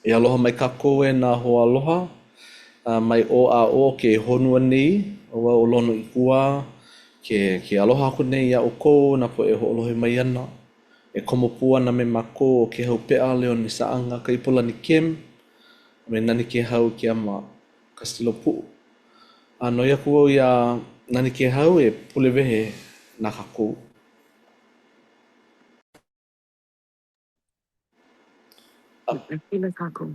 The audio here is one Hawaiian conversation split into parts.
E aloha mai kako e nā hoa aloha. Mai o a o ke honua nei, o wa o lono i kua, ke aloha aku nei a o kou, na po e ho alohe mai ana. E komo pua na me mako o ke hau pea leo ni saanga ka ipola ni kem, me nani ke hau ke ama kastilo pu. No ia kua ia nani ke hau e pule wehe na kako. Pila kako.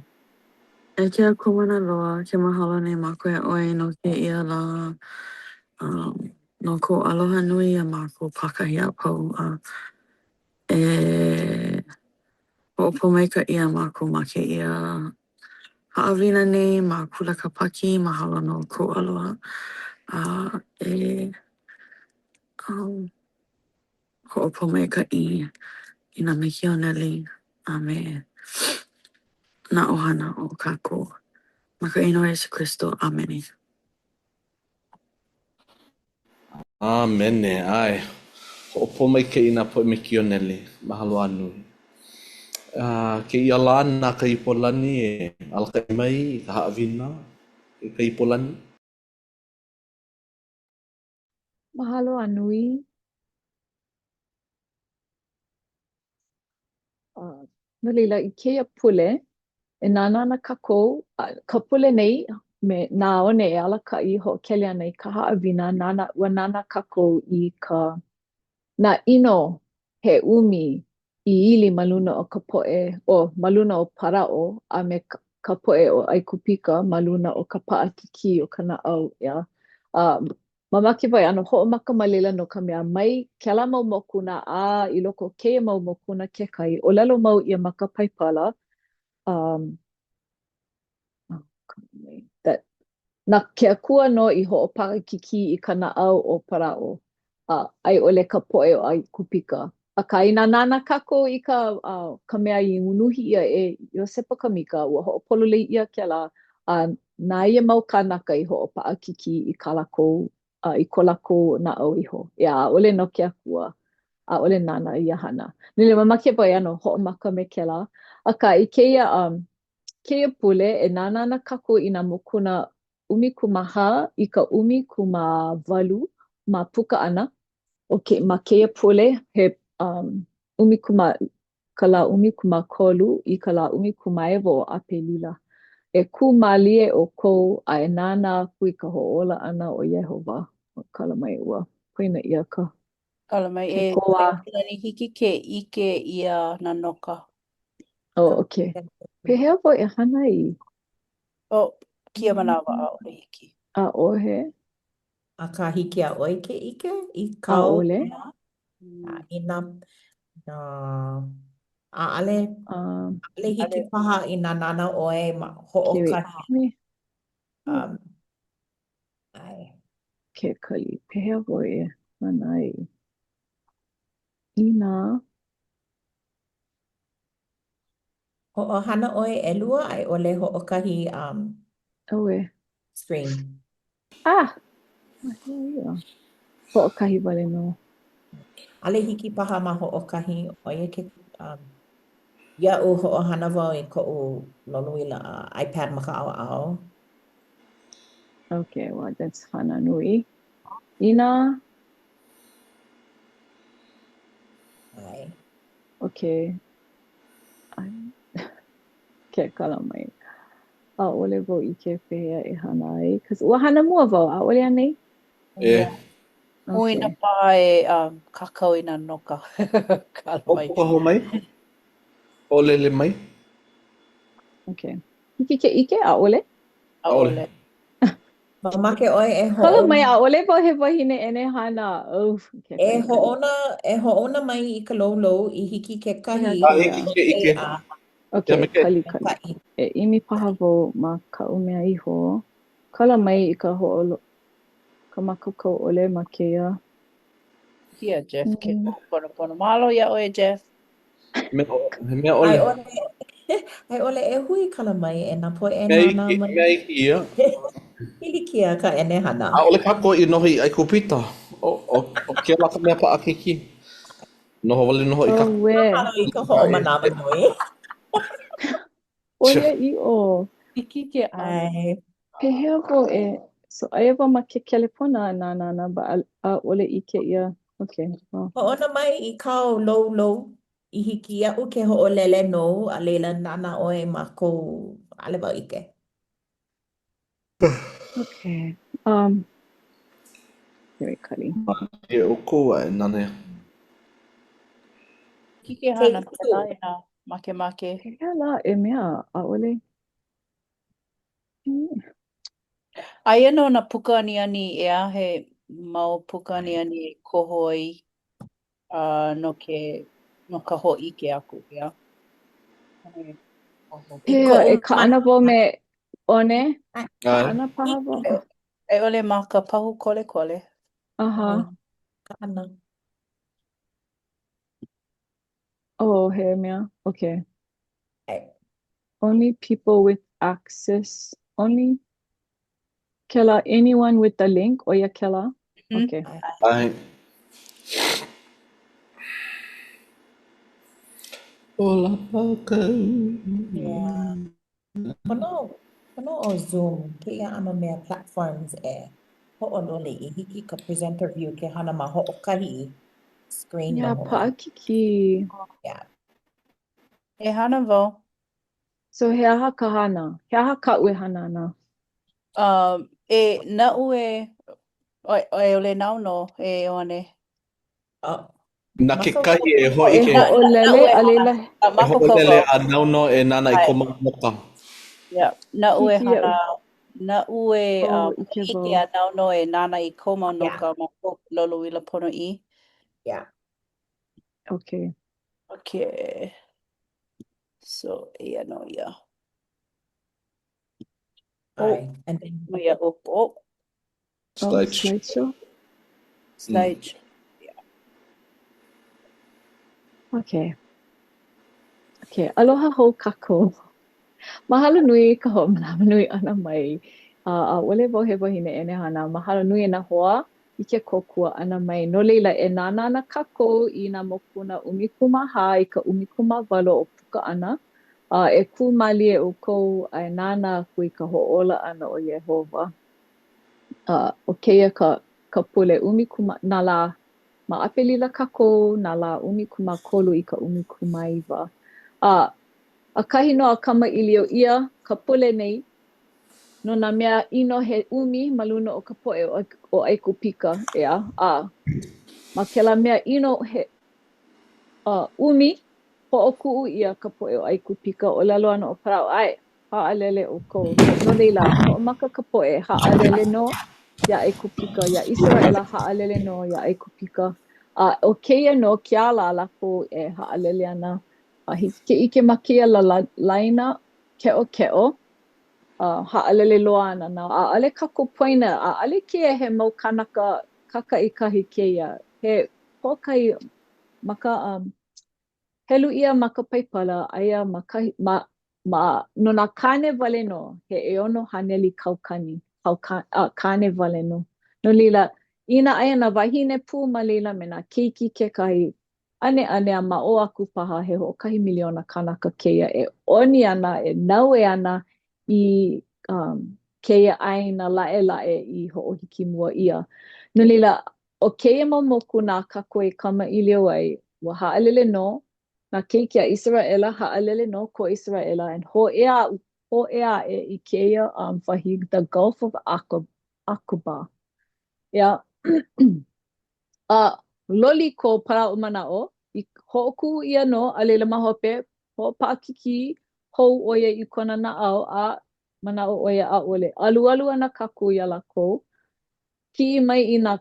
E kia kumana loa, ke mahalo nei mako e oi no ke ia la, no ko aloha nui a mako pakahi a pau. E ho'opo mai ka ia mako ma ke ia haawina nei ma kula ka paki, mahalo no ko aloha. E ho'opo mai ka i nā me kioneli a me nā ohana o kako. Ma ka ino Yesu Christo, ameni. Amene, ai. Ho'opo mai ke ina po me kioneli, mahalo anu. Ke ia lana ka ipolani e alaka mai ka haawina ka ipolani. Mahalo anui. No leila i keia pule, e nana na kakou, ka pule nei, me nā one e ala ka i ho kele ana i ka haawina, ua nana kakou i ka nā ino he umi i ili maluna o ka poe, o maluna o parao, a me ka poe o Aikupika, maluna o ka paakiki o ka naau, ia. Mamake wai ano ho'omaka ma leila no ka mea mai kela mau mokuna a i loko keia mau mokuna ke kai o lelo mau ia maka paipala that na ke akua no i ho'opakiki i ka naau o parao ai ole ka poe o Aikupika. A ka ina nana kako i ka mea i unuhi ia e Iosepa Kamika ua ho'opololei ia kela na ia mau kanaka i ho'opakiki i ka lako i ko lako na au iho. Ia, ole no ke akua, a ole nana i hana. Nile mamake pai ano ho'omaka me kela. A ka i keia pule e nana na kako i na mokuna 'umikumaha i ka 'umikumawalu ma puka ana. Ma keia pule he 'umikumakolu i ka la 'umikumaewo o Apelila. E kūmālie o kou a e nānā kui ka ho'ola ana o Yehova. Kala mai ua. Poina ia ka. Kala mai Ke e koa. ni hiki ke ike ia na noka. Oh, okay. Pehea po e hana i? Oh, kia manawa a o hiki. A ohe? A ka hiki a oi ke ike i A kau. ole? I nā ale hiki paha i nā nana oe ma ho'okahi. Ke kali. Pehea po e hana i? Ina. Ho'ohana oe elua ai ole ho'okahi Oe. screen. Ho'okahi wale no. Ale hiki paha ma ho'okahi oia ke ia'u ho'ohana wau i ko'u lonuila iPad ma ka ao. Okay, well, that's hana nui. Ina. Ai. Okay. Ke kala mai. A ole wau i ke pehea e hana ai. Cause ua hana mua wau, a ole anei? Ui na pā e kakau i nā noka. Kala mai. Opaho mai? Olele mai? Okay. Hiki ke ike a ole? A ole. Mamake oe e ho'ona. Kala mai a ole wau he wahine ene hana. E ho'ona mai i ka lou i hiki ke kahi. Hiki ke ike. Okay, kali. E imi paha wau ma ka umea iho. Kala mai i ka ho'olo. Ka makakau ole ma keia. Kia, Jeff. Ke pono. Mahalo ia oe, Jeff. Mea ole. Ai ole e hui kala mai e na poe e Mea nana mai. Mea iki ia. Hili kia ka ene hana. A ole kako i noho i Aikupita. O ke laka mea pa akiki. Noho wale noho i kako. Mahalo i ka ho'omanawa nui. Oia I o. Hiki ke Ai. Pehea vo so aia wa ma ke kelepona na ba a ole I ke ia. Okay. Well, Ho'ona mai I kau lou I hiki a'u ke ho'olele no a leila nana oe ma kou ale wau ike. okay. Very cutting. E o ko ai nane. Hiki ke hana pela e nā make. Pehea la mea a ole. Aia no na puka ani ea he mau puka ani koho ai no ka ho'ike aku ea. I ko Pehea ka ana vo me one. Ka Ai. ana paha vo. E ole ma ka pahu kole. Aha. Ka ana. Oh, he mea. Okay. Ai. Only people with access. Only Kela, anyone with the link or ya Kela? Mhm. Okay. Ai. Ola pakau. Yeah. Pono o Zoom, ke ia ama mea platforms ho'olole I hiki ka presenter view ke hana ma ho'okahi screen Yeah, no ho'ai. pa'akiki. Yeah. E hana wau. So he aha ka hana. He aha ka ue hana na. E na'u e ole nau no e one. Oh, Na ke maka kahi e ho E ike. ho'olele Na'u e a leila. E mako ka ho'olele wau. a nauno e nana I Ai. ko moka. Yeah. Na'u e Hiki hana. a Na'u e oh, ike ike wau. a nauno e nana I ko mau no Yeah. ka mako lolo I la pono I. Yeah. Okay. Okay. So, ia no ia. Ai. And then No ia o. Oh, Stage. slideshow. Stage. Okay. Okay. Aloha ho kako. Mahalo nui ka ho malama nui ana mai. Ole wau he wahine ene hana. Mahalo nui e na hoa. I ke kokua ana mai. No leila e nana ana kako I na mokuna umikumaha I ka umikumawa o puka ana. E ku mali e o kou ai nana kui ka ho'ola ana o Yehova. O keia ka pule umikuma na la ma apelila kako na la umikuma kolu I ka umikumaiwa. A kahi no a kama ilio ia ka pule nei no na mea ino he umi maluna o ka poe o Aikupika ea. Ma kela mea ino he umi ho'oku'u ia ka poe o Aikupika o lalo ana o parao ai ha'alele o kou. No leila ho'omaka ka poe ha'alele no ia Aikupika ia Israela ha'alele no ia Aikupika. O keia no kia la lako e ha'alele ana. Hiki ke ike ma kia la laina ke'o. Ha'alele loa ana na ale kako poina ale kia he mau kanaka kaka I kahi keia. He hokai maka helu ia maka paipala aia no na kane wale no he eono haneli kaukani kane wale no lila ina aia na wahine pu ma lila me na keiki ke kahi ane a ma o aku paha he ho kahi miliona kanaka keia e oni ana e nau e ana I keia aina lae I ho'ohiki mua ia no lila o keia mau moku na kako e kama ilio ai wa ha'alele no na keiki a Israela ha'alele no ko Israela and ho ea I keia wahi the Gulf of Aqaba. Yeah. Loli ko para o manao I ho'oku ia no a leila mahope ho pa'akiki hou oia I kona na'au a manao oia a ole. Alualu ana kaku ia lako. Ki mai I na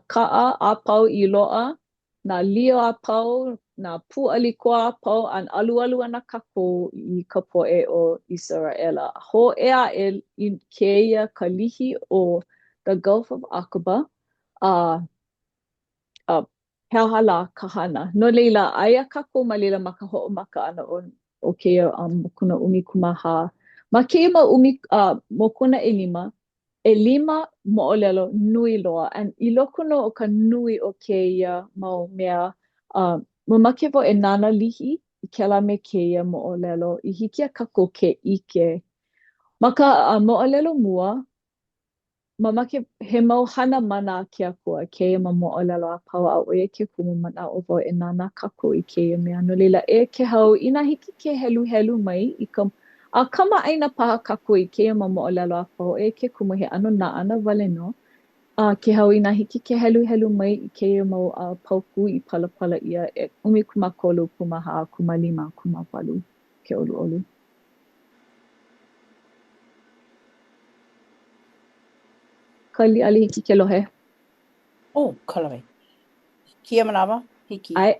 ka'a a pau I loa, na lio a pau, na pu'alikoa a pau, an alualu ana kako I ka po'e o Israela. Ho ea I keia ka lihi o the Gulf of Aqaba, Pehala kahana. No leila, aia kako ma leila maka ho'omaka ana o keia mokuna umikumaha. Ma keia mokuna e lima mo'olelo nui loa. And I loko no o ka nui o keia mau mea, mamake vo e nana lihi i kela me keia mo'olelo, i hiki a kako ke ike. Ma ka mo'olelo mua, mamake he mau hana mana ke akua keia ma mo'olelo a pau a oia ke kumu mana o wau e nana kako i keia mea. No leila e ke hau, ina hiki ke helu helu mai i ka a kama aina paha kako i keia ma mo'olelo a pau e ke kumu he ano na ana wale no. Ke hau ina hiki ke helu helu mai i keia mau pauku i palapala ia e 'umikūmākolu, kumaha, kumalima, kumawalu ke olu. Kali ali hiki ke lohe. Kalawai. Kia manawa, hiki. Ai,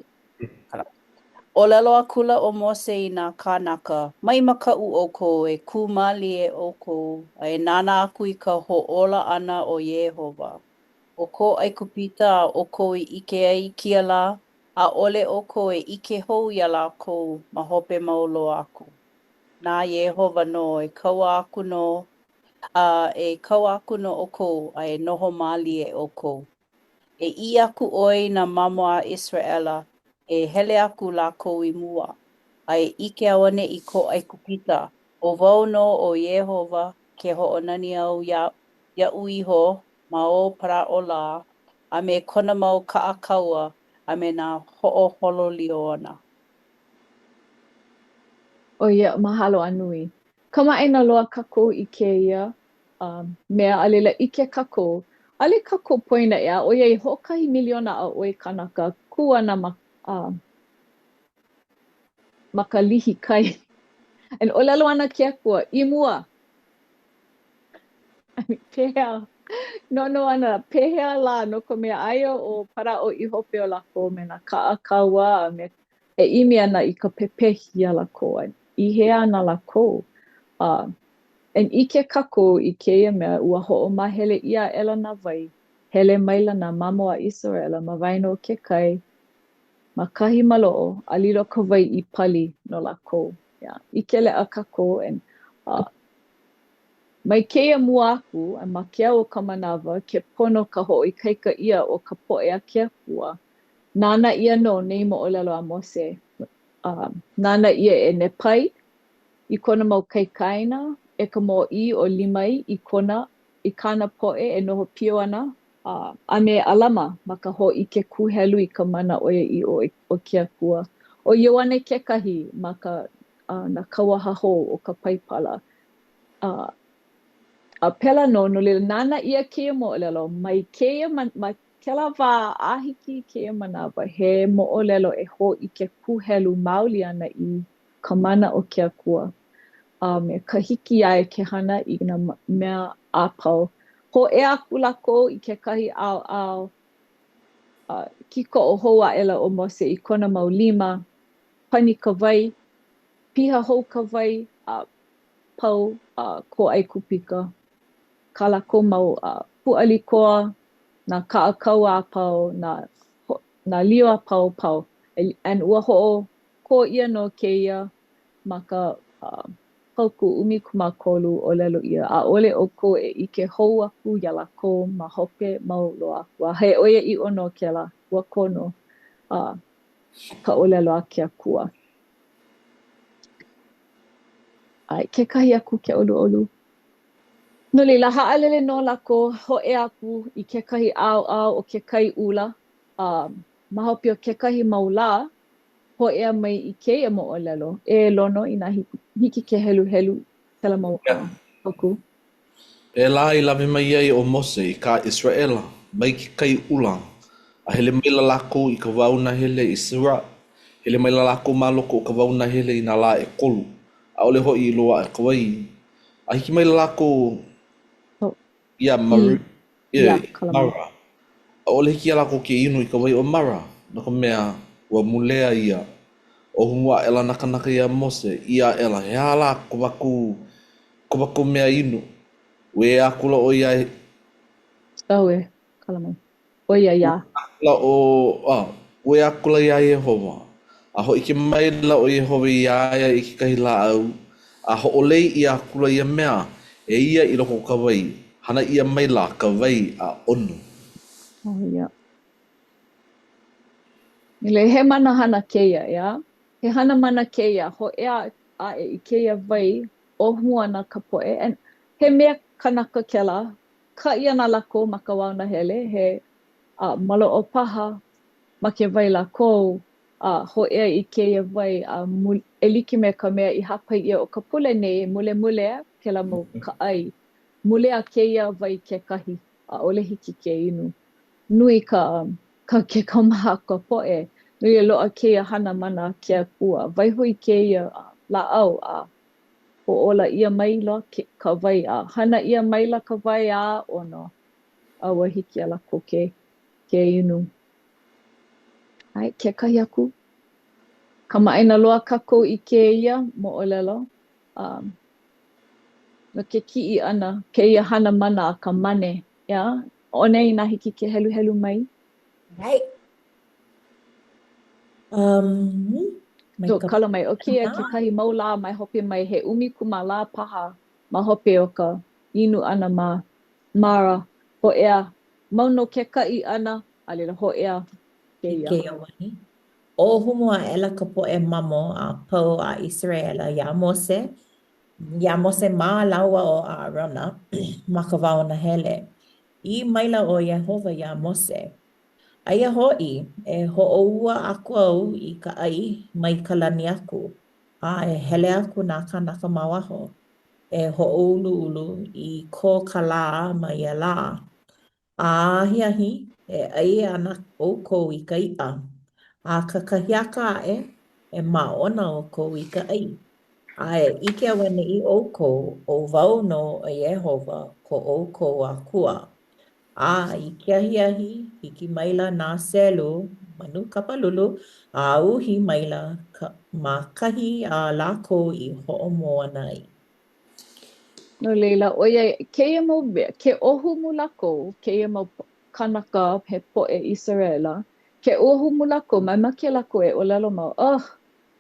O lelo a kula o Mose I nā kānaka, mai maka'u ʻoukou e kūmali e ʻoukou, a e nāna aku I ka hoʻola ʻana o Iehova. O ko ʻaikupita a ʻoukou I ʻike ai kia lā, a ʻole ʻoukou e ʻike hou ia lākou ma hope mauloa aku. Nā Iehova no e kaua aku no, e kaua aku no ʻoukou a e noho mali e ʻoukou. E I aku oi nā mamo a Israela, e hele aku lākou I mua. Ai ike awane I ko ʻaikupita. O wau no o Iehova ke hoʻonani au iaʻu iho ma o para'o lā, a me kona mau kaʻakaua a me nā hoʻohololio ana. o ia mahalo anui. Kamaʻaina loa kako I keia, mea a leila ike kako. Ale kako poina ea, o ia I hoʻokahi miliona a oi kanaka, ku ana ma ka lihi kai. And o lalo ana ke akua, I mua. Pehea, no ana, pehea la no ka mea aia o para'o I hope o lako me na kaʻakaua me e imi ana I ka pepehia lako. I hea ana lako. And ike kako I keia mea ua hoʻomahele ia ela na wai. Hele maila na mamo a Israela ma waino o ke kai. Ma kahi malo'o, a lilo ka wai I pali no lako. Yeah. I kele a kako and mai keia mua aku, a ma kia o ka manawa, ke pono ka hoʻoikaika ia o ka poʻe a ke akua. Nana ia no nei moʻolelo a Mose. Nana ia e nepai, I kona mau kaikaina, e ka mōʻī o limai I kona, I kana poʻe e noho pio ana. A me alama ma ka hoʻike kūhelu I ka mana ʻoia I o ke akua. O Ioane kekahi ma ka na kauahaho o ka paipala. A pela no leila nana ia keia moʻolelo, mai keia ma kela wā ahiki keia manawa, he moʻolelo e hoʻike kūhelu maoli ana I ka mana o ke akua. Me ka hiki ai ke hana I nā mea a pau. Ho e aku lako I kekahi ao kiko o hou a ela o Mose I kona mau lima, pani ka wai, piha hou ka wai, pau ko ʻaikupika. Ka lako mau puʻalikoa, na kaʻakau a pau, na lio a pau. And ua hoʻo ko ia no keia ma ka pauku 'umikūmākolu o lelo ia. A ole o ko e ike hou aku ia lako ma hope mauloa aku. A he oia I ono kela, ua kono ka olelo a ke akua. Ai, kekahi aku ke olu. No leila, ha'alele no lako ho'e aku I kekahi ao o kekahi ula. Ma hope o kekahi maula, ho'ea mai I keia mo'olelo. E lono I nā hiki ke helu tela mau hoku. E la I lawe mai ai o Mose I ka Israela, mai ki kai ula. A hele mai la lako I ka wauna hele I Sira. Hele mai la lako maloko o ka wauna hele I nā la e kolu. A ole hoi I loa e kawai. A hiki mai la lako ia maru. Mara. A ole hiki a lako ke inu I ka wai o Mara. Na ka mea ua mulea ia. O humua ela nakanaka ia Mose. Ia ela he ala kubaku mea inu. We akula o ia Aue, kalamai. O ia ia. We akula ia Yehova. A ho ike mai la o Yehova ia I ke kahi la au. A ho olei ia akula ia mea. E ia I loko ka wai. Hana ia mai la ka wai a onu. Oh ia. Nile he mana hana keia, ia. he hana mana keia, ho ea a I keia wai, o hua na ka poe. And he mea kanaka kela, ka ia na lako ma ka wauna hele, he malo o paha ma ke wai lako, ho ea I keia wai, e like me ka mea I hapa ia o ka pule nei, mule kela mo ka ai. Mule a keia wai ke kahi, a ole hiki ke inu. Nui ka ke kamaha ka poe, nui e loa keia hana mana ke akua. Vai hui keia la au o ola ia maila ka vai hana ia maila ka vai ono. A wa hiki ala ko ke inu. Ai, ke kahi aku. Kamaina loa kako I keia mo olelo. No ke ki'i ana, keia hana mana a ka mane. Yeah? One I na hiki ke helu mai. Right. So kala mai, o kia ke kahi maula mai hope mai he kumala paha ma hope o ka inu ana ma mara ho ea mauno ke kai ana alila ho ea ke ia. Ke wani. O humua ela ka poe mamo a pau a Israela ya Mose. Ya Mose ma laua o a Arona ma ka wao na hele. I maila o Yehova ya Mose. Aia hoi e ho'oua aku au I ka ai mai ka lani aku. A e hele aku nā kanaka mawaho. E ho'oulu ulu I ko ka lā mai e lā. A hiahi e ai ana o kou I ka i'a. A ka kahiaka e maona o kou I ka ai. A e ike wane I o kou o wau no a Yehova ko o kou a kua. A I ke ahi hiki maila nā selu, manu kapalulu, a uhi maila ma kahi a lako I ho'omoa nai. No leila, oia keia mo ke ohu mulako, keia mo kanaka he poe Israela, ke ohu mulako, mai make lako e o lalo mau,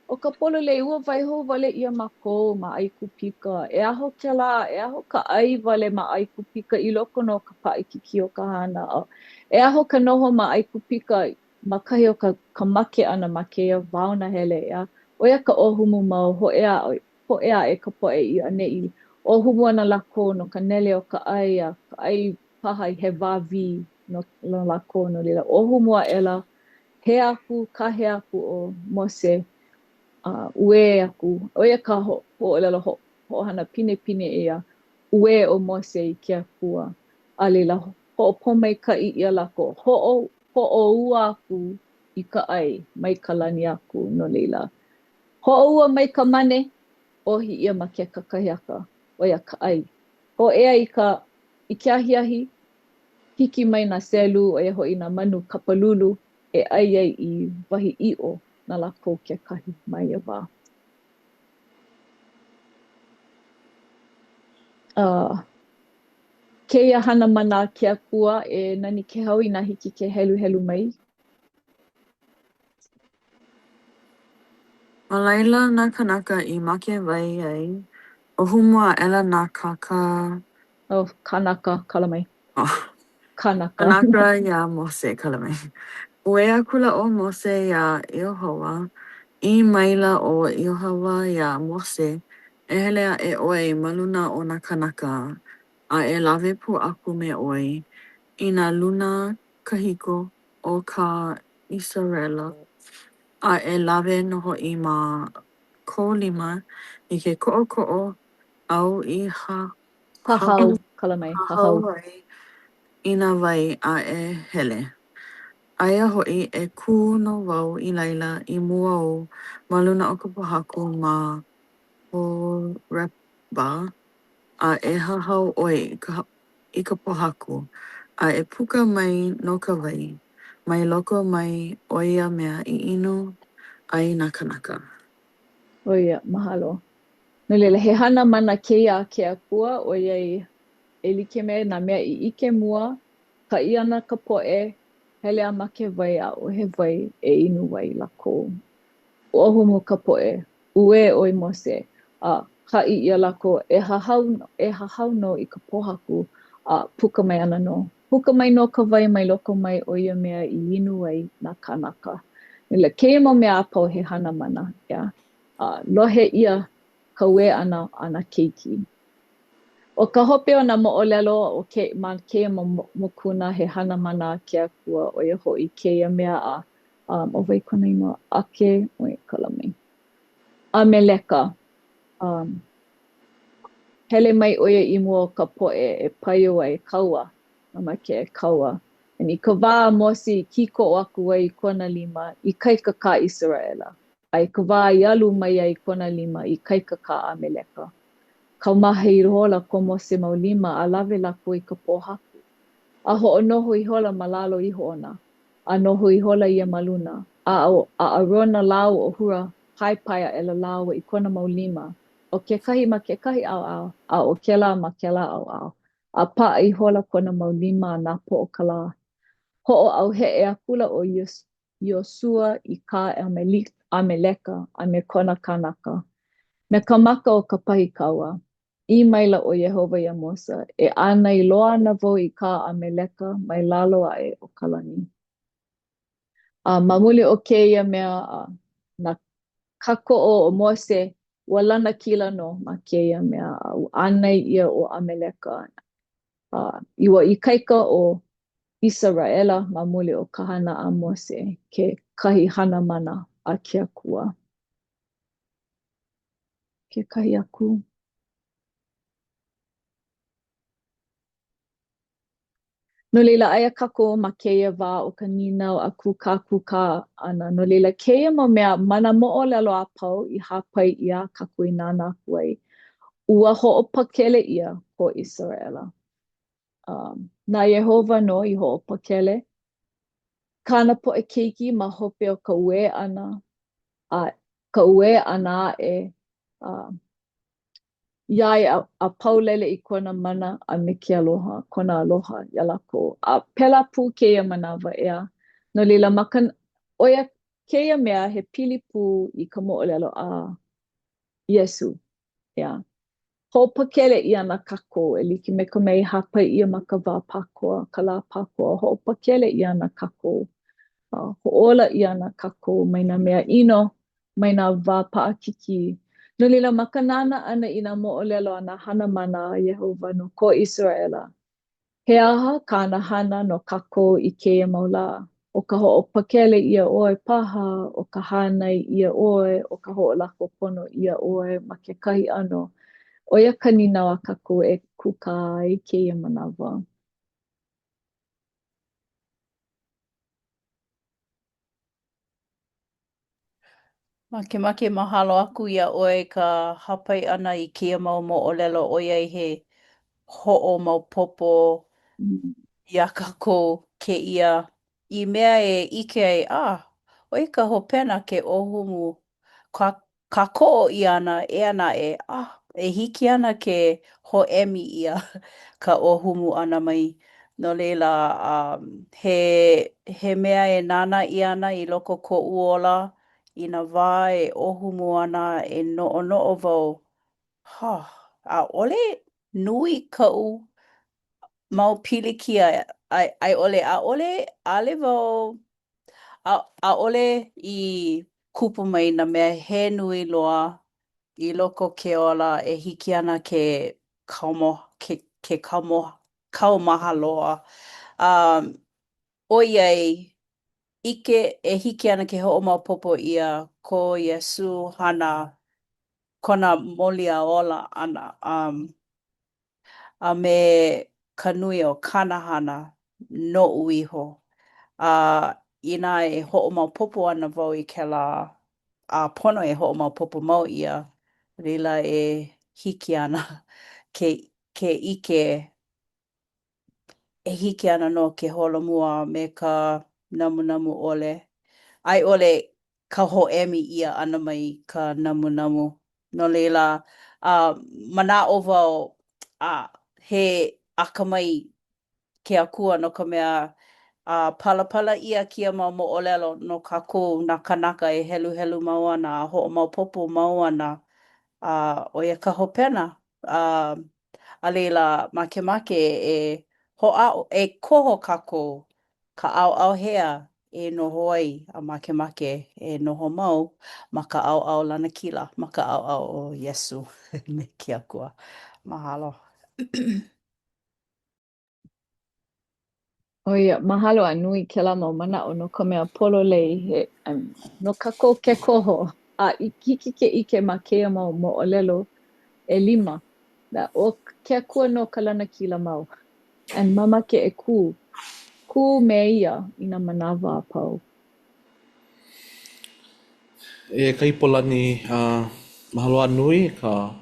o ka polo le ua vai ho wale ia mako ma ai kupika, e aho ke la, e aho ka ai wale ma ai kupika I loko no ka paikiki o ka hana, e aho ka noho ma ai kupika ma kahi o ka make ana ma keia wauna hele, oia ka ohu mu mau, ho ea e ka poe I anei, o humu ana lako no ka nele o ka ai paha I he wawi no lako no lila. O humu a ela, he aku, ka he aku o Mose, ue aku, oia ka ho lelo ho hana pine ia, ue o Mose I ke akua. A lila, ho pomei ka I ia lako, ho o ua aku I ka ai, mai ka lani aku no lila. Ho ua mai ka mane, ohi ia ma ke kakahiaka. Oia ka ai. Ho ea I ke ahiahi, hiki mai na selu, oia ho I na manu kapalulu, e ai I wahi i'o na lako ke kahi mai e wā. Keia hana mana ke akua e nani ke hau I na hiki ke helu mai. O laila nā kanaka I make wai ai, o humua ela nā kaka. Kanaka, kala mai. Kanaka. Kanaka ia Mose kala mai. Uea kula o Mose ia Iohawa, I maila o Iohawa ia Mose, e helea e oi maluna o nā kanaka, a e lawe pu aku me oi, I nā luna kahiko o ka Israela, a e lawe noho I ma ko lima, I ke ko'o au I Hahau, kala mai, hahau. ai, I nā wai a e hele. Aia hoi e kū no wau I laila I mua o maluna o ka pohaku ma o Reba, a e hahau oi I ka pohaku, a e puka mai no ka wai, mai loko mai oia mea I inu ai nā kanaka. Oia, mahalo. No lele, he hana mana keia ke akua, oia e like me nā mea I ike mua, ka I ana ka poe, hele a ma ke wai a o he wai e inu wai lako. O humu ka poe, ue oi Mose, ka I ia lako e hahau no I ka pohaku, puka mai ana no. Puka mai no ka wai mai loko mai o ia mea I inu wai nā kanaka. Ila keia mau mea apau he hana mana, ia. Lohe ia ka we ana keiki. O ka hope o na mo'olelo o ma keia mokuna he hana mana ke akua o ia ho'i keia mea o wai kona inoa ake o i kalame. A me leka, hele mai oia i mua ka po'e e pai o ai kaua, ma ke e kaua. I ka wā mosi kiko o aku ai kona lima i kaika ka Israela. Ai ka wā i alu mai ai kona lima i kaika ka Ameleka. Kau maha i rola ko mose mau lima a lawe lako i ka pohaku. A ho o noho i hola malalo i hoona. A noho i hola i a maluna. A arona lau o hura paipaia e la lau i kona mau lima. O ke kahi ma ke kahi au au. A o kela ma kela au au. A pa i hola kona mau lima na po o kala. Ho o au he e akula o Yosua i ka Ameleka a me kona kanaka. Me ka maka o ka pahi kaua. I maila o Yehova ia Mosa. E ana i loa na vo i ka Ameleka mai lalo a e o kalani. Mamuli o keia mea na kako o Mose walana kila no ma keia mea ana ia o Ameleka. Iwa i kaika o Israela mamuli o kahana a Mose ke kahi hana mana a ke akua. Ke kahi aku. No leila aia kako ma keia wā o ka ninau a kuka ana. No leila keia ma mea mana mo'o lelo a pau i hapai ia kako i nana aku ai. Ua ho'opakele ia po Israela. Na Yehova no i ho'opakele. Kana po e keiki ma hope o ka ue ana. Ka ue ana e iai a paulele i kona mana a me ke aloha, kona aloha ia lako. A pela pu keia manawa ea. No lila makan, oia keia mea he pili pu i ka mo'olelo a Yesu. Ea. Ho'opakele ia na kako, e like me ka mei hapa ia ma ka wā pakoa, ka la pakoa. Ho'opakele ia na kako. Ho'ola ia na kako mai na mea ino, mai na wā paakiki. No lila makanana ana i na mo'olelo ana hana mana Yehova no ko Israela. He aha kana hana no kako i keia maula. O ka ho'opakele ia oe paha, o ka hanai ia oe, o ka ho'olako pono ia oe ma ke kahi ano. Oia ka ninawa kako e kuka i keia manawa. Make mahalo aku ia oi ka hapai ana i kia mau mo'olelo oi ai he ho'o mau popo ia kako ke ia i mea e ike ai oi ka hopena ke ohumu ka ko'o i ana e ana e hiki ana ke ho'emi ia ka ohumu ana mai no leila he mea e nana i ana i loko ko'u ola I nā wā e ohumu ana e no'ono'o wau. ʻAʻole nui ka'u mau pilikia ai ʻole ʻaʻole ʻaʻole wau ʻaʻole i kupu mai nā mea he nui loa i loko ke ola e hiki ana ke kaumaha loa. ʻOiai ike e hiki ana ke hoʻomaopopo ʻia ko Iesu hana kona moli a ola ʻana a me ka nui o kanahana noʻu iho. Inā e hoʻomaopopo ana wau i kēlā a pono e hoʻomaopopo mau ʻia leila e hiki ana ke ʻike e hiki ana no ke holomua me ka namunamu ʻole. Ai ʻole ka hoʻemi ʻia ana mai ka namunamu. No leila, manaʻo wau he akamai ke akua no ka mea palapala ʻia kia mau moʻolelo no kākou nā kanaka e heluhelu mau ana, a hoʻomaopopo mau ana ʻo ia ka hopena. A leila makemake e koho kākou ka ʻaoʻao hea e noho ai a makemake e noho mau ma ka ʻaoʻao lana kila, ma ka ʻaoʻao o Iesu me ke akua. Mahalo. Oia, mahalo a nui kela mau mana o no ka mea pololei he no kako ke koho a hiki ke ike ma kea mau mo olelo e lima. Da o ke akua no ka lana kila mau. And mama ke e ku me ia ina manawa a pau. E kaipolani mahalo a nui ka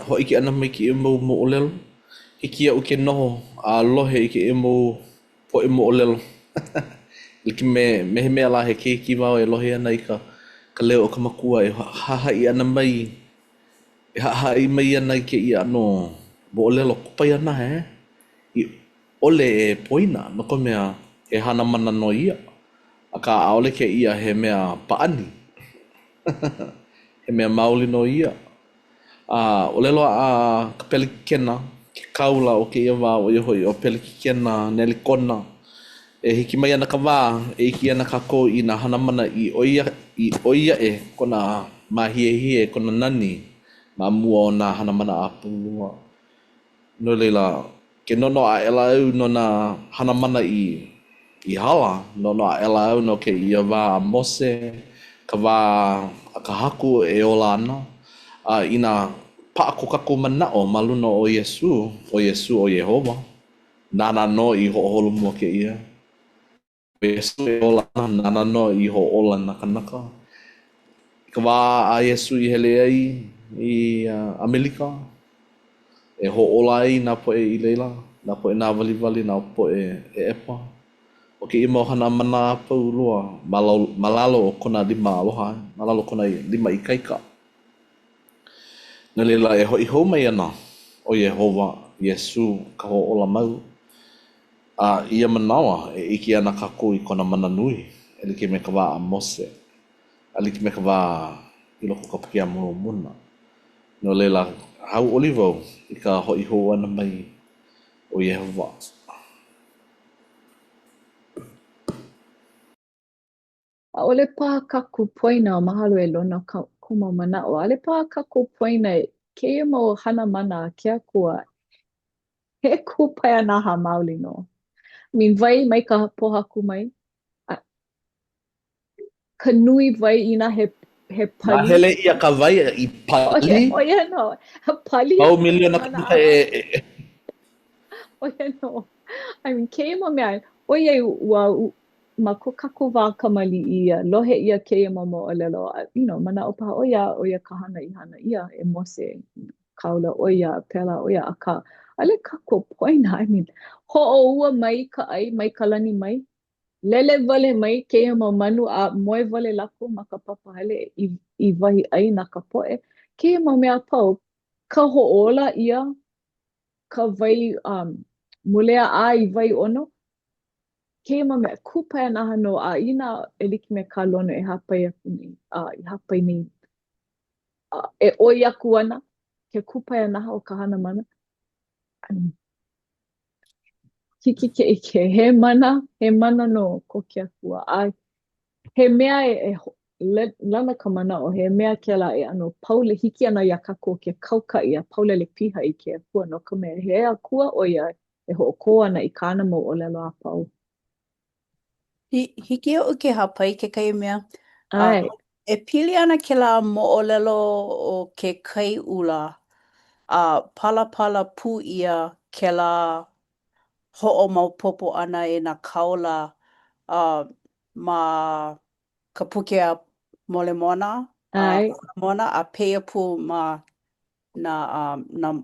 ho iki ana mai ki e mau mo olelo. Hiki au ke noho a lohe i ke e mau po e mo olelo. Liki me he mea la he keiki mau e lohe ana i ka leo o ka makua e haha i ana mai. E haha i mai ana i ke i ano mo olelo kupai ana he. I ole e poina no ko mea he hana mana no ia. A ka aole ke ia he mea paani. He mea maoli no ia. O lelo a ka pelikena, ke kaula o ke ia wā o iho o pelikena, neli kona. E hiki mai ana ka wā, e hiki ana ka ko i nā hana mana i oia e kona mahie hie, kona nani, ma mua o nā hana mana a pulua. No leila, ke nono a ela au no nā hana mana i hala, nono a ela au no ke ia wā a mose, ka wā a ka haku e ola ana. I nā paakokako manao ma luna o Iesu, o Yehova. Nana no i ho'oholo mua ke ia. O Iesu e ola ana, nana no i ho'ola nakanaka. Ka wā a Iesu i hele ai i Amerika. E ho'ola ai nā poe i leila, nā poe nā waliwali, nā poe e epa. O ke ima o hana mana pau lua, malalo o kona lima aloha, malalo kona lima i kaika. Nā leila e hoi hou mai ana o Yehova, Iesu, ka ho'ola mau. Ia manawa e iki ana kako i kona mana nui. E like me ka wā a mose. A like me ka wā i loko ka pkia muna. No leila, hau olivau i ka hoi hou ana mai o Yehova. A ole pā kaku poina o mahalo e lona kuma mana o. Ale pā kaku poina ke ia mau hana mana ke akua. He kupai ana ha maoli no. Min vai mai ka pohaku mai. Ka nui vai ina he Nā pali. hele ia ka vai i pali. Oia no. Pali Pau a miliona mana ka awa. Oia no. I mean, ke ia mea. Oia ua ma ko kako wā kamali ia. Lohe ia ke ia mamo o lelo. You know, mana o paha oia ka hana I hana ia e mose. Kaula oia, pela oia aka. Ale kako poina. I mean, ho'o ua mai ka ai, mai ka lani mai. Lele wale mai ke ia mau manu a moe wale lako ma ka papahale I wahi ai na ka poe. Ke ia mau mea pau, ka ho'ola ia, ka vai mulea a I vai ono. Ke ia mau mea kupai ana hano a ina e like me ka lono e hapai aku nei, I hapai nei. E oi aku ana, ke kupai ana o ka hana mana. Hiki ke ike, he mana no ko ke akua. He mea lana ka mana o he mea ke la e ano paule hiki ana ia kako ke kauka ia paule le piha I ke akua no ka mea he akua o ia e ho'oko ana I kāna mo o lelo a pau. Hiki o ke hapai ke kai mea. Ai, E pili ana ke la mo'olelo o ke kai ula. Pala pū ia ke la ho'o maupopo ana e nā kaula ma ka puke a mole mona, ai, mona a peia pū ma na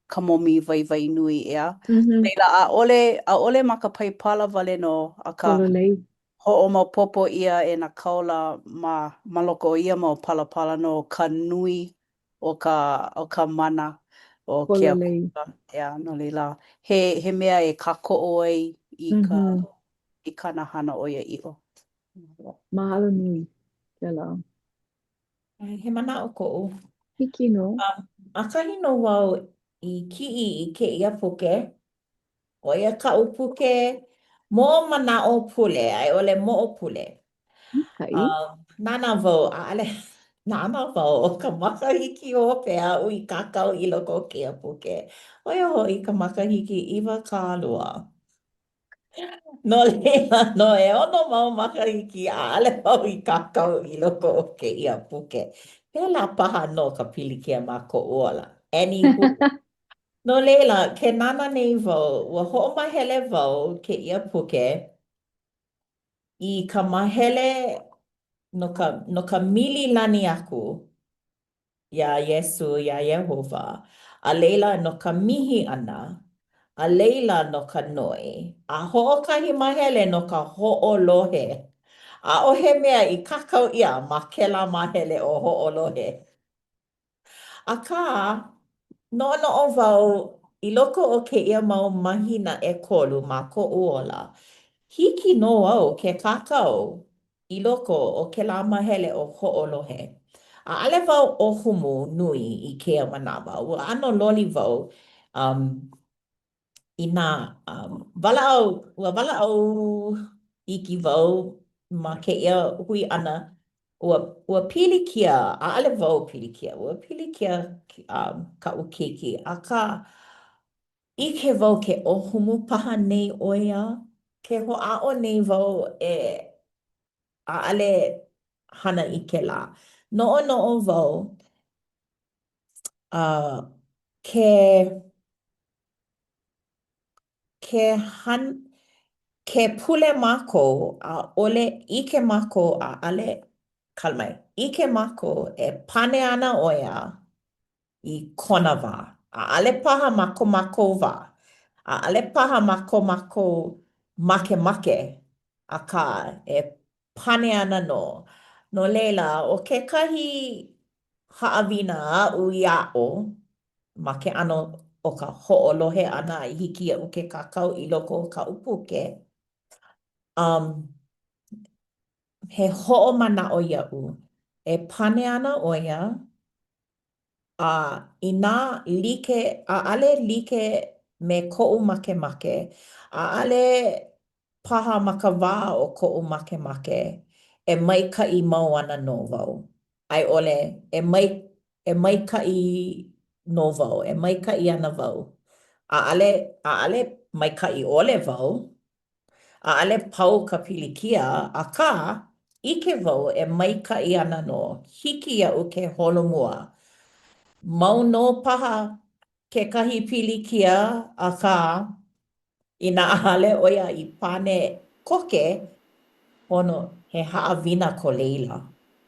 kamomi vai nui ea. Leila a ole ma ka pai pala wale no a ka pololei. ho'o maupopo ia e nā kaula ma loko o ia mau pala no ka nui o ka mana o ke Pololei. Ea, no leila. He mea e kako ai I kana hana o ia iho. Mahalo nui ke la. He mana o ko'u. Hiki no. A kahi no wau I ki'i I ke ia puke. O ia ka'u puke Mo mana'o pule, ai ole mo'o pule. Kai. Nana wau, ale, nana wau, o ka makahiki o pea ui kakau I loko o kia puke. Oia hoi ka makahiki iwa kālua. No leila, no e ono mau makahiki a ale wau I kakau I loko o ke ia puke. Pela paha no ka pilikia ma ko ola. Anywho. No leila, ke nana nei wau, ua ho'omahele wau ke ia puke I ka mahele no ka mili lani aku ia Yesu, ia Yehova, a leila no ka mihi ana, a leila no ka noi, a ho'okahi mahele no ka ho'olohe. A ohe mea I kakau ia ma kela mahele o ho'olohe. Aka, no o wau I loko o ke ia mau mahina e kolu ma ko uola. Hiki no au ke kakau I loko o ke la mahele o ho'olohe. A ale wau o humu nui I kea manawa. Ua ano loli wau I nā wala au iki wau ma ke ia hui ana. Ua pili kia, a ale wau pili kia. Ua pili kia ka ukiki. A ka ike wau ke o humu paha nei oia. Ke ho'a'o nei wau a ale hana I ke la. No'o wau ke ke pule mako a ole ike mako a ale kalmai. Ike mako e pane ana oia I kona wā. A ale paha mako wā. A ale paha mako make. A ka e pane ana no. No leila, o ke kahi haawina a'u ia'o ma ke ano o ka ho'olohe ana I hiki a'u ke kakau I loko o ka upuke. He ho'omana'o ia'u. E pane ana oia a ale like me ko'u make. A ale paha ma ka wā o ko'u make. E maika'i mau ana no wau. Ai ole, e maika'i no wau. E maika'i ana wau. A ale maika'i ole wau. A ale pau ka pilikia. A ka, ike wau e maika'i ana no. Hiki a'u ke holomua. Mau no paha ke kahi pilikia a ka I nā ahale oia I pane koke pono he haawina ko leila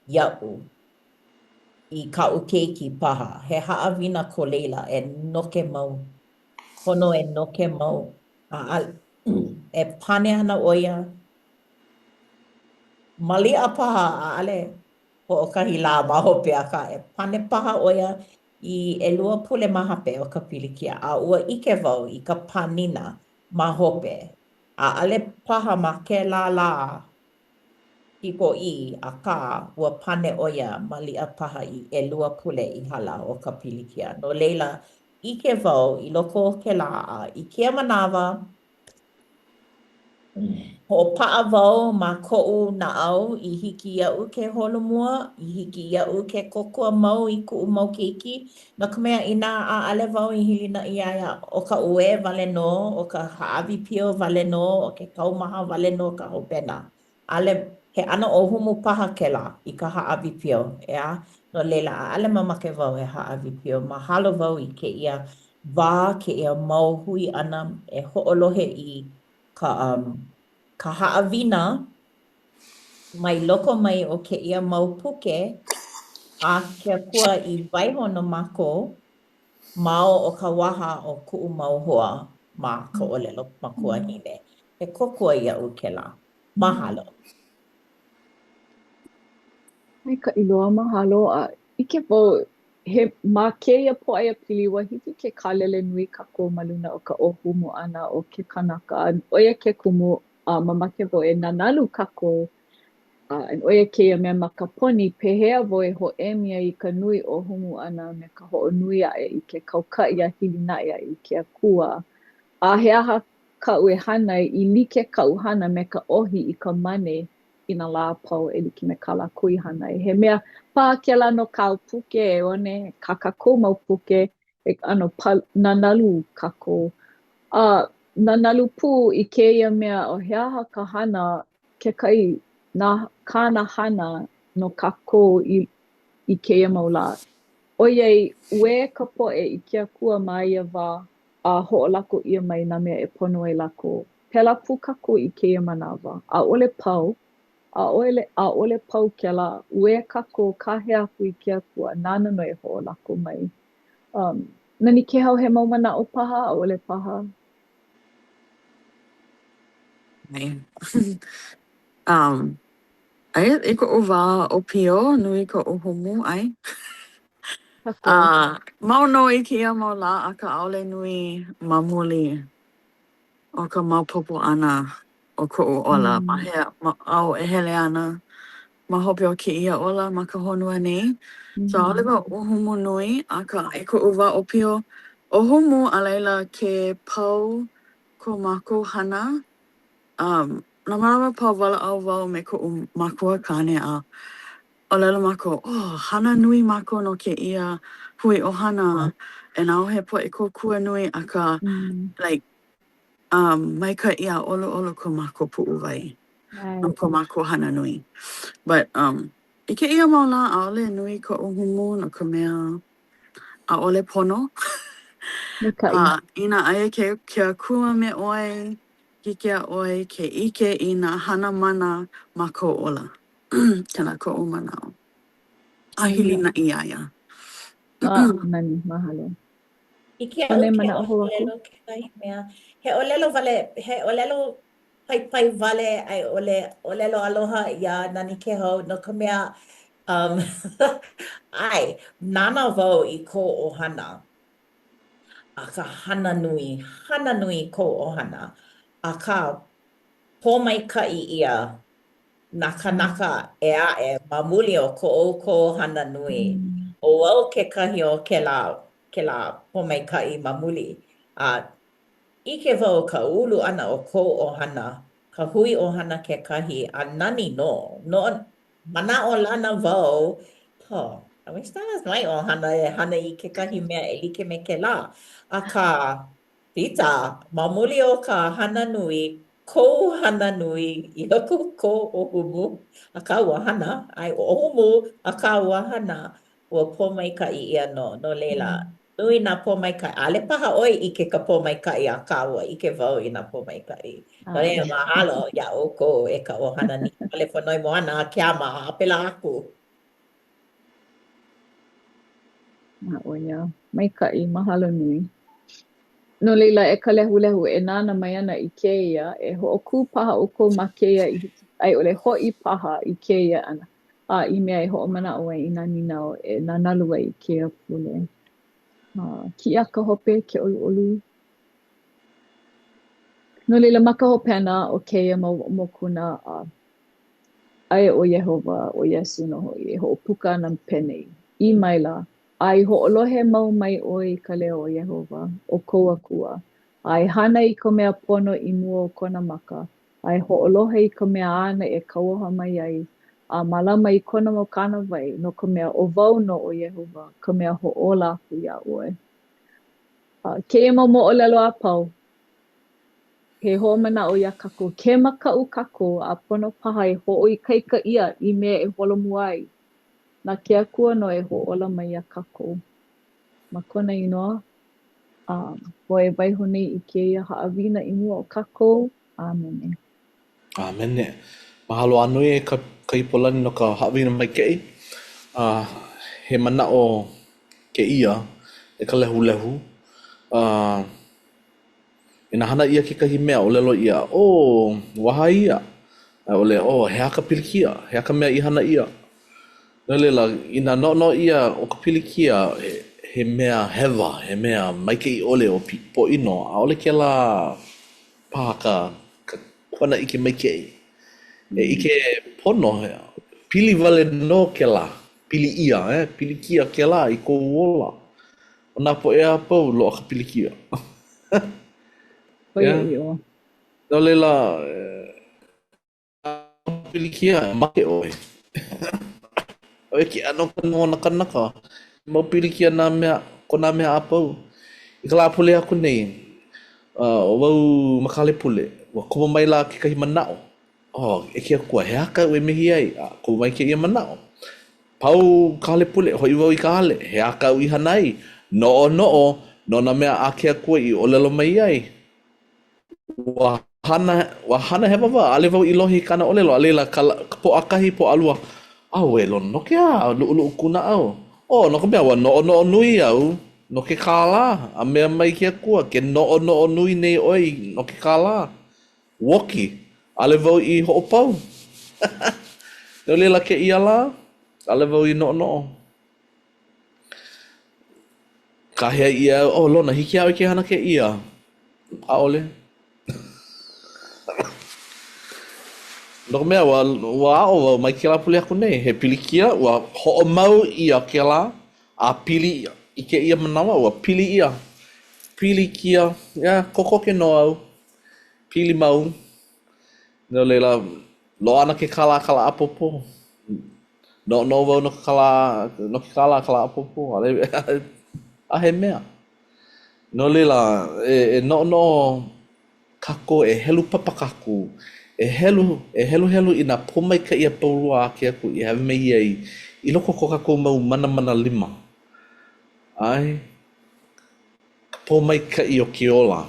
ia'u I ka'u keiki paha. He haawina ko leila e noke mau. Pono e noke mau. E pane ana oia. Malia paha a ale ho'okahi lā ma hope a ka e pane paha oia I 2 pule mahape o ka pilikia. A ua ike wau I ka panina ma hope. A ale paha ma ke la hiko a ka ua pane oia malia paha I 2 pule I hala o ka pilikia. No leila, ike wau I loko o ke la I kia manawa ho'opa'a wau ma ko'u na'au I hiki ia'u ke holomua, I hiki ia'u ke kokua mau I ku'u mau keiki. No ka mea inā a'ale wau I hilina'i ia o ka ue wale nō, o ka ha'awi pio wale nō, o ke kaumaha wale nō ka hopena. He ano o humu paha kela I ka ha'awi pio, ea? No leila, a'ale mamake wau e ha'awi pio. Mahalo wau I keia wā, keia mau hui ana e ho'olohe I ka haawina mai loko mai o keia mau puke a ke akua I waihono mako mao o ka waha o ku'u mau hoa ma ka olelo ma kuahine. He kokua ia'u ke la. Mahalo. Ai ka iloa mahalo a ike wau ma keia po'aia piliwa hiki ke kālele nui kākou ma luna o ka ʻōhumu ʻana o ke kanaka. Oia ke kumu mamake wau e nanalu kākou oia keia mea ma ka poni pehea wau e ho'emia I ka nui ʻōhumu ʻana me ka ho'onui aʻe I ke kauka'i a hilina'i I ke akua. A he aha ka'u e hana I like ka'u hana me ka ohi I ka mane I nā lā pau e like me ka kui hana. He mea pā kela no kau puke e one kakako mau puke e ano nanalu kako. Nanalu pū I keia mea o he aha ka hana ke kai nā kāna hana no kako I keia mau lā. Oiei, ue ka po'e I ke akua mai ia wā a ho'olako ia mai nā mea e pono ai lako. Pela pu kako I keia manawa. A ole pau, a ole pau ke la, ue kako kahe aku I ke akua, nana no e ho'olako mai. Nani ke hau he mau mana o paha, a ole paha? Ai. Ai, e ko o wā o pio, nui ko o homu, ai. Kako. Mau no I kia mau la a ka aole nui mamuli o ka maupopo ana o ko o ola. Ma hea, au e hele ana, ma hope o ki ia ola ma ka honua nei. So aole wa o humu nui a ka e ko o wā o pio. O humu a leila ke pau ko mako hana. Na marawa pau wala au wau me ko o makua kane a o lela mako, hana nui mako no ke ia hui o hana e nao he po e ko kua nui a ka, like, mai ka ia olo ko mako puu vai. No ko mako hana nui. But, I ke ia maula a ole nui ko o humu no ka mea a ole pono. Ina aia ke kua me oi, kikea oi, ke ike I na hana mana mako ola. Tena ko o manao. Ahili na iaia. Nani, mahalo. I ke One au ke mana oho aku? olelo ke kai mea. He olelo vale, he olelo pai vale ai olelo aloha ia nani ke hau no ka mea ai nana wau I ko ohana. A ka hana nui ko ohana. A ka pōmaikai ia na kanaka e mamuli o ko hana nui. O wau ke kahi o ke la pōmaikai mamuli. I ke wau ka ulu ana o ko ohana. Ka hui ohana ke kahi a nani no. No, mana o lana wau. I wish that was my ohana e hana I ke kahi mea e like me ke la. A ka pita, mamuli o ka hana nui, ko hana nui, I hoku ko o humu, a ka wahana, ai o humu, a ka wahana, ua pōmaikai ia no leila. Nui nā pōmaikai, ale paha oi I ke ka pōmaikai a ka ua, I ke wau I nā pōmaikai. No rea mahalo, ia o ko e ka ohana ni, ale whanoi moana, kia maha, apela aku. Oia, maikai, mahalo nui. No leila e ka lehu e nana mai ana I keia, e ho'oku paha o ko ma keia, ai ole ho'i paha I keia ana. I mea e ho'omana o ai I nā ninau e nanalu ai I keia pule. Ki a ka hope ke olu. No leila ma ka hope ana o keia mokuna ai o Yehova, o Yesu no hoi, e ho'opuka ana penei. I maila. Ai ho'olohe mau mai oi ka leo o Yehova, o kou akua. Ai hana I ka mea pono I mua o kona maka. Ai ho'olohe I ka mea ana e kauoha mai ai. A malama I kona mo kana vai, no ka mea o wau no o Yehova, ka mea ho'ola aku ia ue. Keia mau mo'olelo a pau. He ho'omana o ia kako. Ke maka'u kako a pono paha e ho'oikaika ia I mea e holomu ai. Na ke akua no e ho'ola mai ia kako. Ma kona inoa, Hoi e waiho nei I keia haawina I mua o kako. Amene. Amene. Mahalo anui e ka ipolani no ka haawina mai kei. He mana o ke ia e ka lehu. E na hana ia ke kahi mea o lelo ia. Waha ia. Ole, hea ka pilikia. Hea ka mea I hana ia. Nā lela, I nā no ia o ka pilikia he mea hewa, he mea maike I ole o po ino, a ole ke la paha ka kona ike maike e ike pono, pili vale no ke la, pili ia, pilikia ke la I kou ola. O nā po ea pau lo ka pilikia. Oia I o. No leila, pilikia, make oe. Oe ki ano kano na kanaka. Mau pilikia na mea, ko na mea apau. I ka la pule aku nei, o wau makale pule, wa koma mai la ke kahi manao. Oh, e kia kua, he aka ue mihi ai, koma mai ke ia manao. Pau kale pule, hoi wau I kale, he aka ui hanai. No no, no na mea ake kua I o lelo mai ai. Wa hana he wawa, ale wau I lohi kana o lelo, ale la po akahi po alua. Au e lon, no ke a, lu kuna au. Oh, no ka mea wa no nui au. No ke kala, a mea mai kia kua, ke no nui nei oi, no ke kala. Woki, ale wau I ho'opau. No lela ke ia la, ale wau I no. Ka hea ia, oh lona, hiki au ke hana ke ia. A ole. No ka mea, wa ao mai ke la puli aku nei. He pili kia, wa ho'o mau ia ke la, a pili I ke ia manawa, wa pili ia. Pili kia, ya, koko ke no au. Pili mau. No lela, lo ana ke kala apopo. No wau no ke kala apopo. Ale, a he mea. No lela, no kako e helu papakaku. E helu I nā pomai ka ia paurua ake aku I hawe mei ai. I loko ko kako mau mana lima. Ai, ka pomai ka I o ke ola.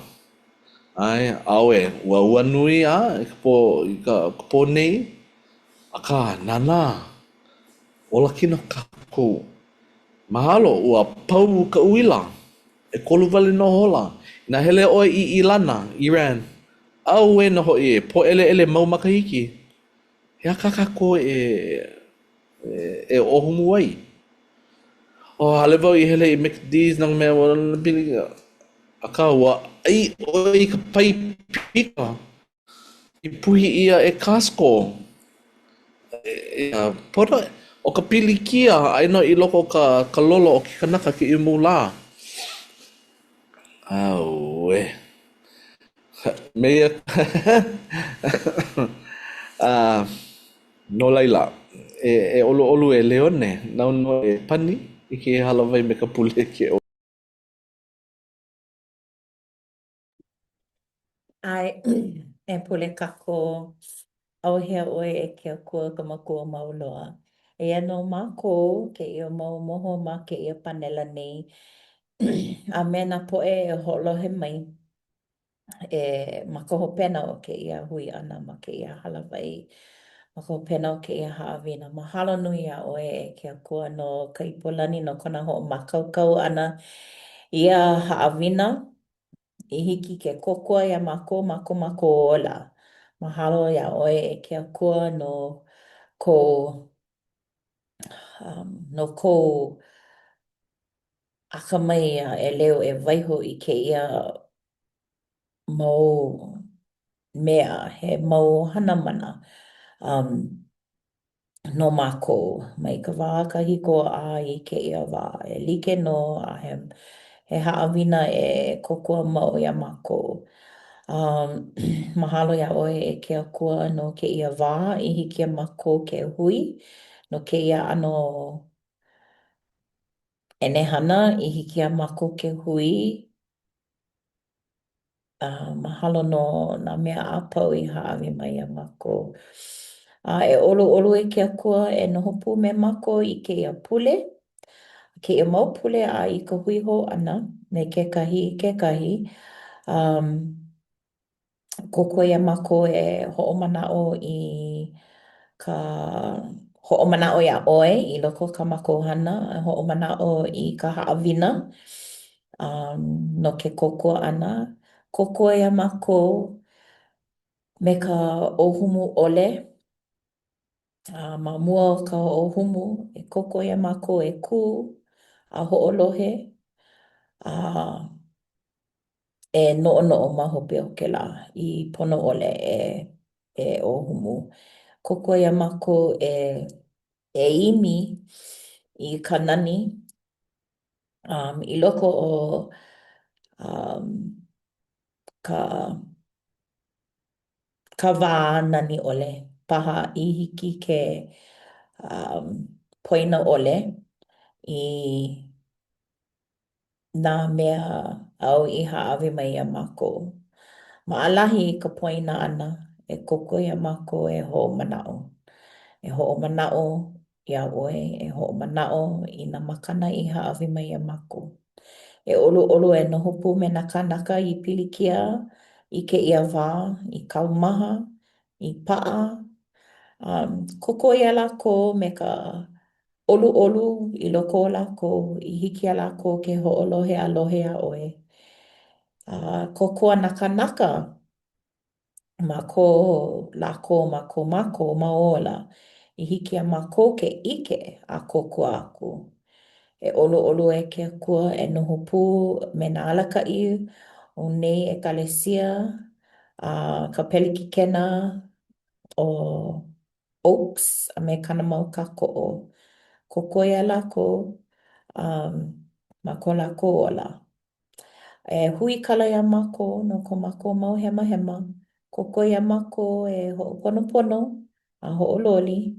Ai, awe, ua nui a, I ka po nei. Aka, nana, ola kino kako. Mahalo, ua pau ka uila. E kolu wale no hola. Ina hele oi I Ilana, Iran. Au e no hoi e, po ele mau makahiki. Hea kakako e ohumu ai. O hale wau I hele I McD's nang mea wala bili. Aka ua, ai oi ka pai pika. I puhi ia e Costco. Pora, o ka pili kia, ai no I loko ka lolo o ki kanaka ki I mula. Au e. Meia. Ah, no laila. Olu e leone. Nau no e pani. I ke halawai me ka pule ke o. Ai, e pule kako au hea oe e kia kua ka makua mauloa. E ano mako ke ia mau moho ma ke ia panela nei. A mena poe e holohe mai e makaho pena o ke ia hui ana ma ke ia halawai. Makaho pena o ke ia haawina. Mahalo nui a oe e kia kua no ka ipolani no kona ho makaukau ana ia haawina. I hiki ke kokoa ia mako ola. Mahalo ia oe e kia kua no ko akamai e leo e waiho I ke ia mau mea, he mau hana mana. No mako, mai ka wā ka hiko a I ke ia wā. E like no a he haawina e kokua mau ia mako. Mahalo ia oe e ke akua no ke ia wā I hiki a mako ke hui. No ke ia ano enehana I hiki a mako ke hui. Mahalo no nā mea apau I haawi mai a mako. E olu e ke akua e noho pū me mako I ke ia pule. Ke ia mau pule a I ka hui ho ana. Me kekahi. Koko ia mako e ho'omana'o I ka ho'omana'o ia oe I loko ka mako hana. Ho'omana'o I ka haawina. No ke kokua ana. Kokua ia mako me ka ohumu ole. Ma mua o ka ohumu e kokua ia mako e kū a ho'olohe. E no'ono'o ma hope o ke la I pono ole e ohumu. Kokua ia mako e imi I ka nani. I loko o ka ka wā nani ole. Paha I hiki ke poina ole I nā mea au I haʻawi mai ia mākou. Maʻalahi ka poina ʻana e koko ia mākou e hoʻomanaʻo. E hoʻomanaʻo ia ʻoe, e hoʻomanaʻo I nā makana I haʻawi mai ia mākou. E ʻoluʻolu e noho pū me nā kānaka I pilikia I kēia wā, I kaumaha, I paʻa. Koko ia lākou me ka ʻoluʻolu I loko o lākou, I hiki a lākou ke hoʻolohe alohe a ʻoe. Kokua nā kānaka ma ko lākou ma ko mākou ma ola. I hiki a mākou ke ʻike a kokua aku. E ʻoluʻolu e ke akua e noho pū me nā alakaʻi o nei ekalesia ka pelikikena o Oaks a me kana mau kākoʻo. Koko ia lākou ma ko lākou ola. E hui kala ia mākou no ko mākou mau hema hema. Koko ia mākou e hoʻoponopono a hoʻololi.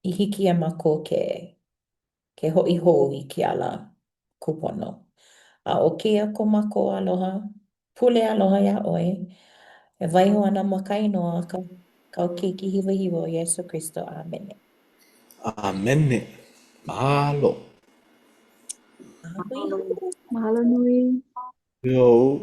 I hiki ia mākou ke hoʻi hou I ke ala kupono. O keia ko mākou aloha, pule aloha ia ʻoe. E waiho ana ma ka inoa kau keiki hiwa hiwa o Iesu Kristo. Amene. Amene. Mahalo. Hui hou. Mahalo nui. Yo.